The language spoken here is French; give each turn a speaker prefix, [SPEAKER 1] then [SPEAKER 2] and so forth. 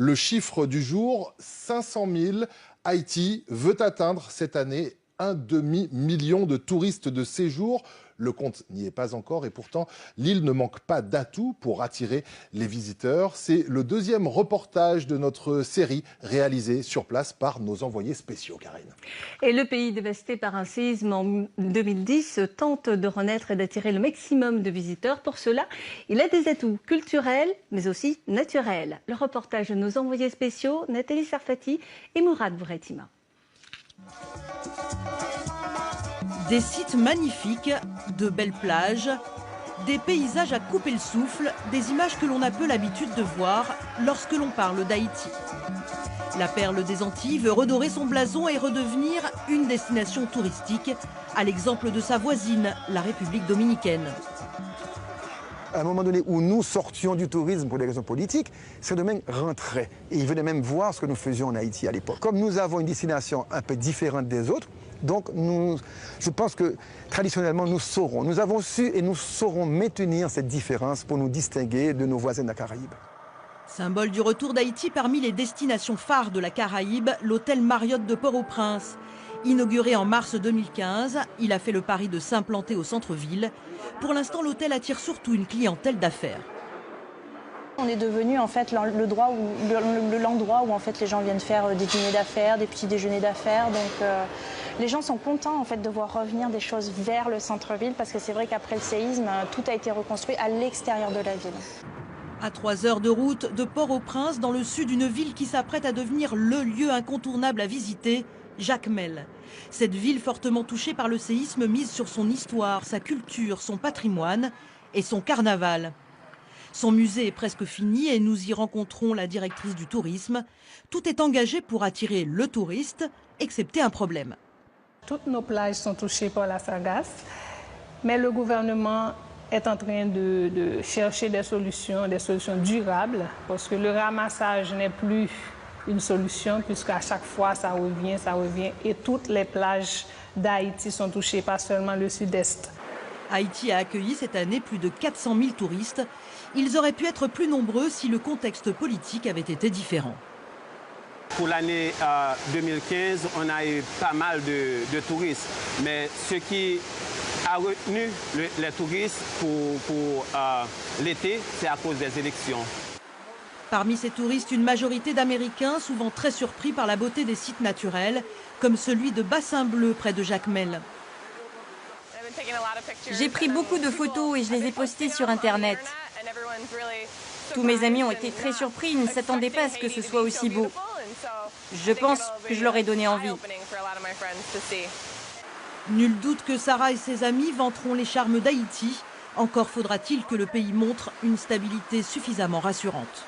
[SPEAKER 1] Le chiffre du jour, 500 000. Haïti veut atteindre cette année 1,5 million de touristes de séjour. Le compte n'y est pas encore et pourtant l'île ne manque pas d'atouts pour attirer les visiteurs. C'est le deuxième reportage de notre série réalisé sur place par nos envoyés spéciaux, Karine.
[SPEAKER 2] Et le pays dévasté par un séisme en 2010 tente de renaître et d'attirer le maximum de visiteurs. Pour cela, il a des atouts culturels mais aussi naturels. Le reportage de nos envoyés spéciaux, Nathalie Sarfati et Mourad Bouretima.
[SPEAKER 3] Des sites magnifiques, de belles plages, des paysages à couper le souffle, des images que l'on a peu l'habitude de voir lorsque l'on parle d'Haïti. La perle des Antilles veut redorer son blason et redevenir une destination touristique, à l'exemple de sa voisine, la République dominicaine.
[SPEAKER 4] À un moment donné où nous sortions du tourisme pour des raisons politiques, ces domaines rentraient. Et ils venaient même voir ce que nous faisions en Haïti à l'époque. Comme nous avons une destination un peu différente des autres, donc je pense que traditionnellement nous avons su et nous saurons maintenir cette différence pour nous distinguer de nos voisins de la Caraïbe.
[SPEAKER 3] Symbole du retour d'Haïti parmi les destinations phares de la Caraïbe, l'hôtel Marriott de Port-au-Prince. Inauguré en mars 2015, il a fait le pari de s'implanter au centre-ville. Pour l'instant, l'hôtel attire surtout une clientèle d'affaires.
[SPEAKER 5] On est devenu en fait l'endroit où en fait les gens viennent faire des dîners d'affaires, des petits déjeuners d'affaires. Donc les gens sont contents en fait de voir revenir des choses vers le centre-ville parce que c'est vrai qu'après le séisme, tout a été reconstruit à l'extérieur de la ville.
[SPEAKER 3] À 3 heures de route de Port-au-Prince, dans le sud, une ville qui s'apprête à devenir le lieu incontournable à visiter, Jacmel. Cette ville fortement touchée par le séisme mise sur son histoire, sa culture, son patrimoine et son carnaval. Son musée est presque fini et nous y rencontrons la directrice du tourisme. Tout est engagé pour attirer le touriste, excepté un problème.
[SPEAKER 6] Toutes nos plages sont touchées par la sargasse, mais le gouvernement est en train de chercher des solutions durables, parce que le ramassage n'est plus une solution, puisqu'à chaque fois ça revient, et toutes les plages d'Haïti sont touchées, pas seulement le sud-est.
[SPEAKER 3] Haïti a accueilli cette année plus de 400 000 touristes. Ils auraient pu être plus nombreux si le contexte politique avait été différent.
[SPEAKER 7] Pour l'année 2015, on a eu pas mal de touristes, mais ce qui a retenu les touristes pour l'été, c'est à cause des élections.
[SPEAKER 3] Parmi ces touristes, une majorité d'Américains, souvent très surpris par la beauté des sites naturels, comme celui de Bassin Bleu près de Jacmel.
[SPEAKER 8] J'ai pris beaucoup de photos et je les ai postées sur Internet. Tous mes amis ont été très surpris, ils ne s'attendaient pas à ce que ce soit aussi beau. Je pense que je leur ai donné envie.
[SPEAKER 3] Nul doute que Sarah et ses amis vanteront les charmes d'Haïti. Encore faudra-t-il que le pays montre une stabilité suffisamment rassurante.